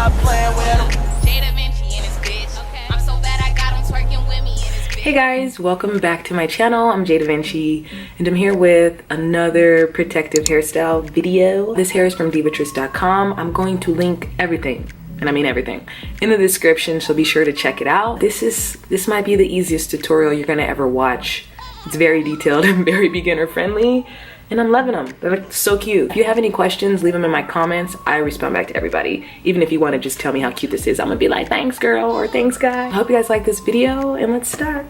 stop playing with him. Hey guys, welcome back to my channel. I'm Jay Da Vinci and I'm here with another protective hairstyle video. This hair is from divatress.com. I'm going to link everything, and I mean everything, in the description, so be sure to check it out. This might be the easiest tutorial you're gonna ever watch. It's very detailed and very beginner friendly, and I'm loving them. They're like so cute. If you have any questions, leave them in my comments. I respond back to everybody. Even if you want to just tell me how cute this is, I'm gonna be like, thanks girl, or thanks guy. I hope you guys like this video, and let's start.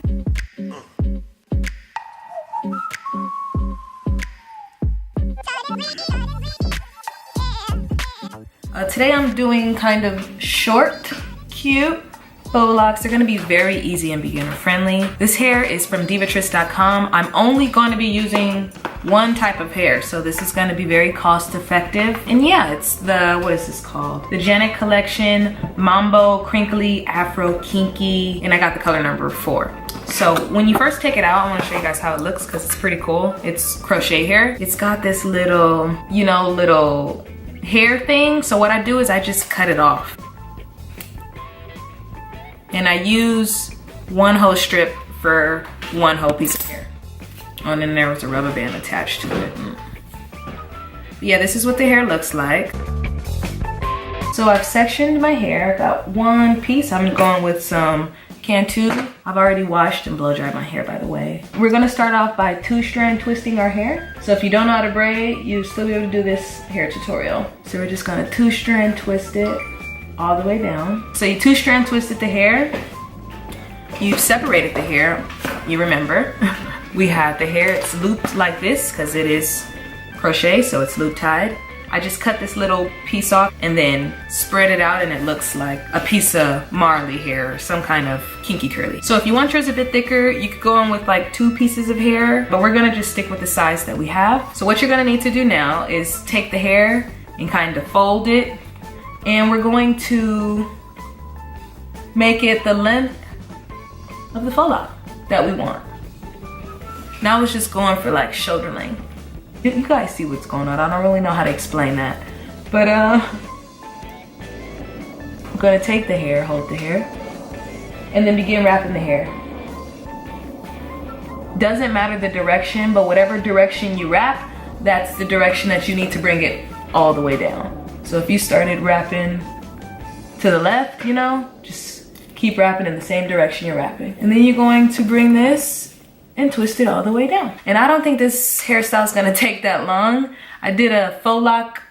Today I'm doing kind of short, cute faux locks. They're gonna be very easy and beginner friendly. This hair is from divatress.com. I'm only going to be using one type of hair, so this is going to be very cost effective. And yeah, it's the, what is this called? The Janet collection, Mambo, Crinkly, Afro, Kinky, and I got the color number 4. So when you first take it out, I want to show you guys how it looks because it's pretty cool. It's crochet hair. It's got this little, you know, little hair thing. So what I do is I just cut it off. And I use one whole strip for one whole piece of hair. Oh, and then there was a rubber band attached to it. But yeah, this is what the hair looks like. So I've sectioned my hair, got one piece. I'm going with some Cantu. I've already washed and blow dried my hair, by the way. We're gonna start off by 2-strand twisting our hair. So if you don't know how to braid, you'll still be able to do this hair tutorial. So we're just gonna 2-strand twist it all the way down. So you 2-strand twisted the hair. You've separated the hair, you remember. We have the hair, it's looped like this because it is crochet, so it's loop tied. I just cut this little piece off and then spread it out, and it looks like a piece of Marley hair or some kind of kinky curly. So if you want yours a bit thicker, you could go in with like 2 pieces of hair, but we're gonna just stick with the size that we have. So what you're gonna need to do now is take the hair and kind of fold it, and we're going to make it the length of the faux lock that we want. Now I was just going for like shoulder length. You guys see what's going on. I don't really know how to explain that. But I'm gonna take the hair, hold the hair, and then begin wrapping the hair. Doesn't matter the direction, but whatever direction you wrap, that's the direction that you need to bring it all the way down. So if you started wrapping to the left, you know, just keep wrapping in the same direction you're wrapping. And then you're going to bring this and twist it all the way down. And I don't think this hairstyle is gonna take that long. I did a faux lock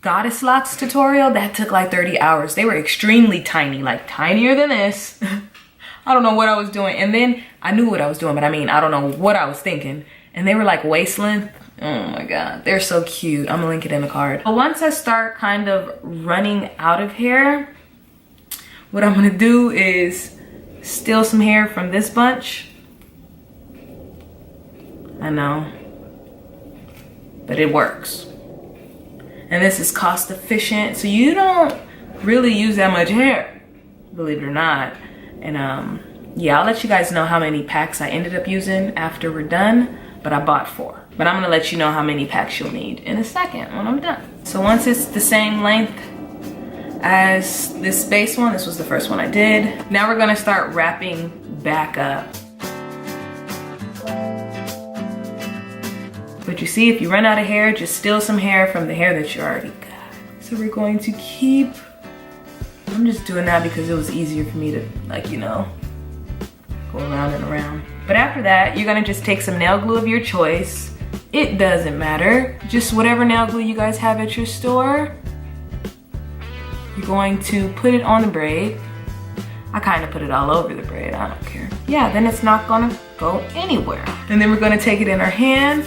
goddess locks tutorial that took like 30 hours. They were extremely tiny, like tinier than this. I don't know what I was doing. And then I knew what I was doing, but I mean, I don't know what I was thinking. And they were like waist length. Oh my God, they're so cute. I'm gonna link it in the card. But once I start kind of running out of hair, what I'm gonna do is steal some hair from this bunch. I know, but it works. And this is cost efficient, so you don't really use that much hair, believe it or not. And yeah, I'll let you guys know how many packs I ended up using after we're done, but I bought 4. But I'm gonna let you know how many packs you'll need in a second when I'm done. So once it's the same length as this base one, this was the first one I did. Now we're gonna start wrapping back up. But you see, if you run out of hair, just steal some hair from the hair that you already got. So we're going to keep, I'm just doing that because it was easier for me to, like, you know, go around and around. But after that, you're gonna just take some nail glue of your choice. It doesn't matter. Just whatever nail glue you guys have at your store. You're going to put it on the braid. I kind of put it all over the braid, I don't care. Yeah, then it's not gonna go anywhere. And then we're gonna take it in our hand,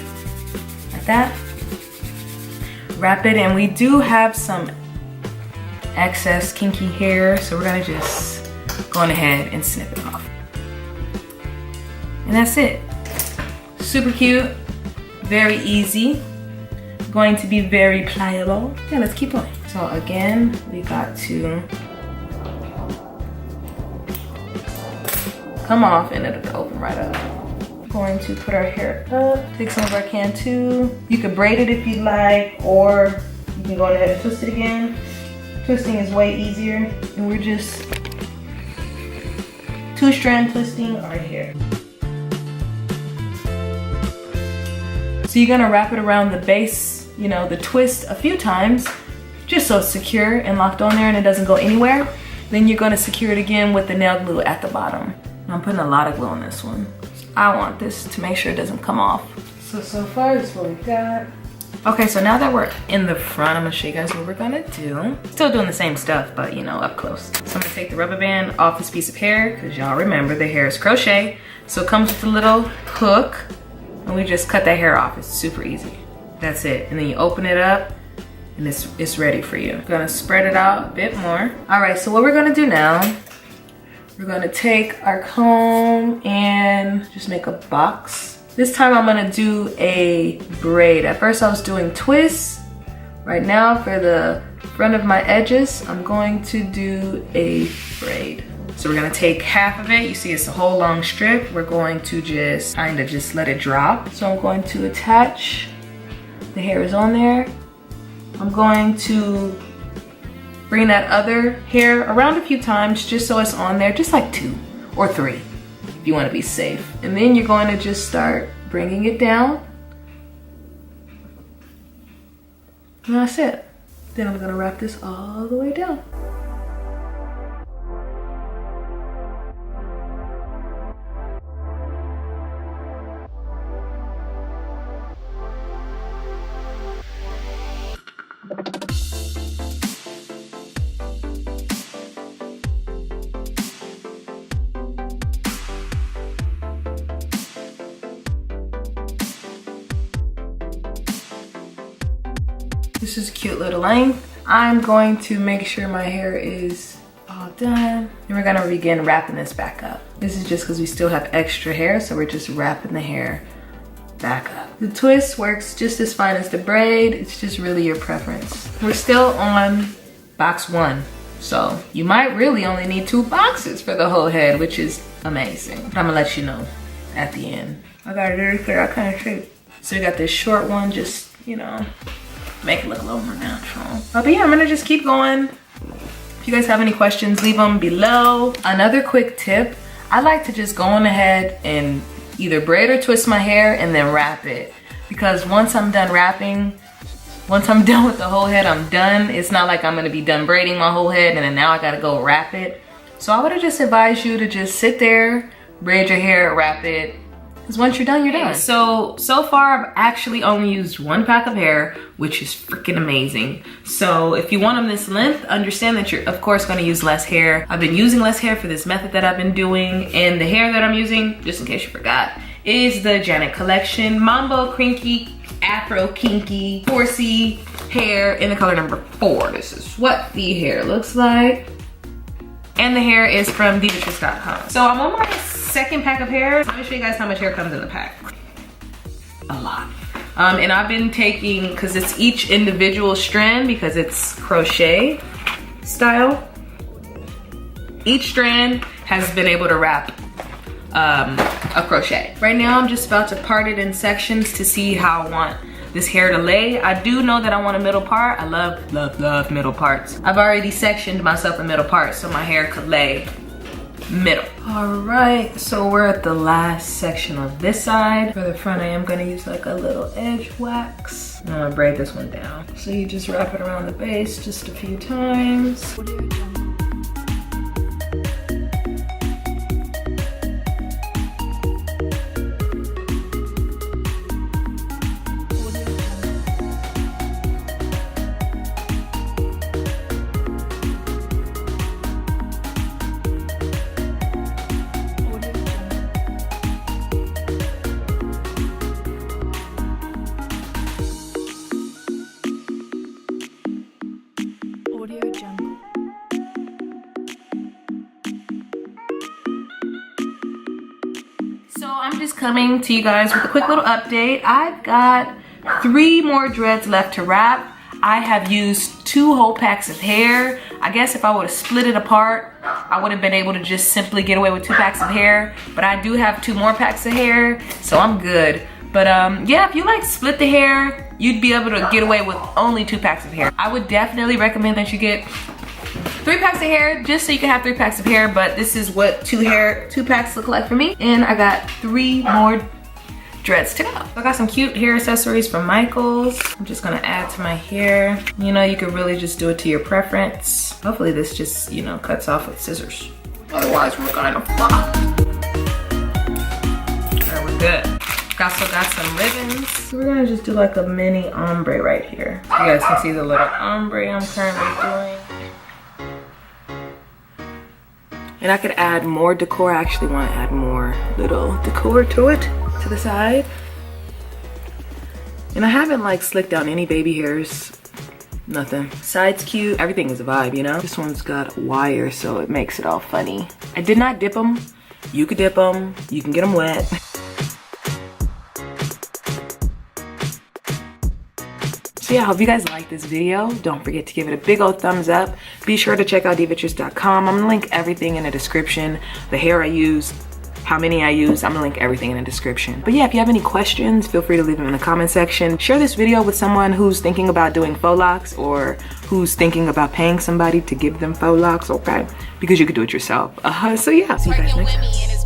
like that. Wrap it, and we do have some excess kinky hair, so we're gonna just go on ahead and snip it off. And that's it. Super cute, very easy, going to be very pliable. Yeah, let's keep going. So again, we got to come off and it'll open right up. Going to put our hair up, take some of our Cantu. You can braid it if you'd like, or you can go ahead and twist it again. Twisting is way easier, and we're just 2-strand twisting our hair. So you're gonna wrap it around the base, you know, the twist a few times, just so it's secure and locked on there and it doesn't go anywhere. Then you're gonna secure it again with the nail glue at the bottom. I'm putting a lot of glue on this one. I want this to make sure it doesn't come off. So far this is what we got. Okay, so now that we're in the front, I'm gonna show you guys what we're gonna do. Still doing the same stuff, but you know, up close. So I'm gonna take the rubber band off this piece of hair, because y'all remember the hair is crochet. So it comes with a little hook, and we just cut that hair off. It's super easy. That's it. And then you open it up, and it's ready for you. I'm gonna spread it out a bit more. All right, so what we're gonna do now, we're gonna take our comb and just make a box. This time I'm gonna do a braid. At first I was doing twists. Right now for the front of my edges, I'm going to do a braid. So we're gonna take half of it. You see it's a whole long strip. We're going to just kind of just let it drop. So I'm going to attach, the hair is on there. I'm going to bring that other hair around a few times just so it's on there, just like 2 or 3. You want to be safe. And then you're going to just start bringing it down. And that's it. Then I'm going to wrap this all the way down. This is a cute little length. I'm going to make sure my hair is all done. And we're gonna begin wrapping this back up. This is just because we still have extra hair, so we're just wrapping the hair back up. The twist works just as fine as the braid. It's just really your preference. We're still on box 1. So you might really only need 2 boxes for the whole head, which is amazing. I'm gonna let you know at the end. I gotta do this out kind of shape. So we got this short one, just, you know, make it look a little more natural. But yeah, I'm gonna just keep going. If you guys have any questions, leave them below. Another quick tip, I like to just go on ahead and either braid or twist my hair and then wrap it. Because once I'm done wrapping, once I'm done with the whole head, I'm done. It's not like I'm gonna be done braiding my whole head and then now I gotta go wrap it. So I would've just advised you to just sit there, braid your hair, wrap it. Because once you're done, you're done. So far I've actually only used 1 pack of hair, which is freaking amazing. So if you want them this length, understand that you're of course gonna use less hair. I've been using less hair for this method that I've been doing, and the hair that I'm using, just in case you forgot, is the Janet Collection Mambo Crinkly Afro Kinky 4C hair in the color number 4. This is what the hair looks like. And the hair is from Divatress.com. So I'm on my 2nd pack of hair. Let me show you guys how much hair comes in the pack. A lot. And I've been taking, because it's each individual strand, because it's crochet style. Each strand has been able to wrap a crochet. Right now I'm just about to part it in sections to see how I want this hair to lay. I do know that I want a middle part. I love, love, love middle parts. I've already sectioned myself a middle part so my hair could lay middle. All right, so we're at the last section of this side. For the front, I am gonna use like a little edge wax. I'm gonna braid this one down. So you just wrap it around the base just a few times. So I'm just coming to you guys with a quick little update. I've got 3 more dreads left to wrap. I have used 2 whole packs of hair. I guess if I would have split it apart, I would have been able to just simply get away with 2 packs of hair. But I do have 2 more packs of hair, so I'm good. But yeah, if you like split the hair, you'd be able to get away with only 2 packs of hair. I would definitely recommend that you get 3 packs of hair, just so you can have 3 packs of hair, but this is what 2 packs look like for me. And I got 3 more dreads to go. I got some cute hair accessories from Michaels. I'm just gonna add to my hair. You know, you could really just do it to your preference. Hopefully this just, you know, cuts off with scissors. Otherwise we're kind of flop. Alright, we're good. Also got some ribbons. So we're gonna just do like a mini ombre right here. You guys can see the little ombre I'm currently doing. And I could add more decor. I actually want to add more little decor to it, to the side. And I haven't like slicked down any baby hairs. Nothing. Side's cute. Everything is a vibe, you know? This one's got wire, so it makes it all funny. I did not dip them. You could dip them. You can get them wet. So yeah, I hope you guys like this video. Don't forget to give it a big old thumbs up. Be sure to check out divatress.com. I'm gonna link everything in the description. The hair I use, how many I use, I'm gonna link everything in the description. But yeah, if you have any questions, feel free to leave them in the comment section. Share this video with someone who's thinking about doing faux locks or who's thinking about paying somebody to give them faux locks, okay? Because you could do it yourself. So yeah, see you guys next time.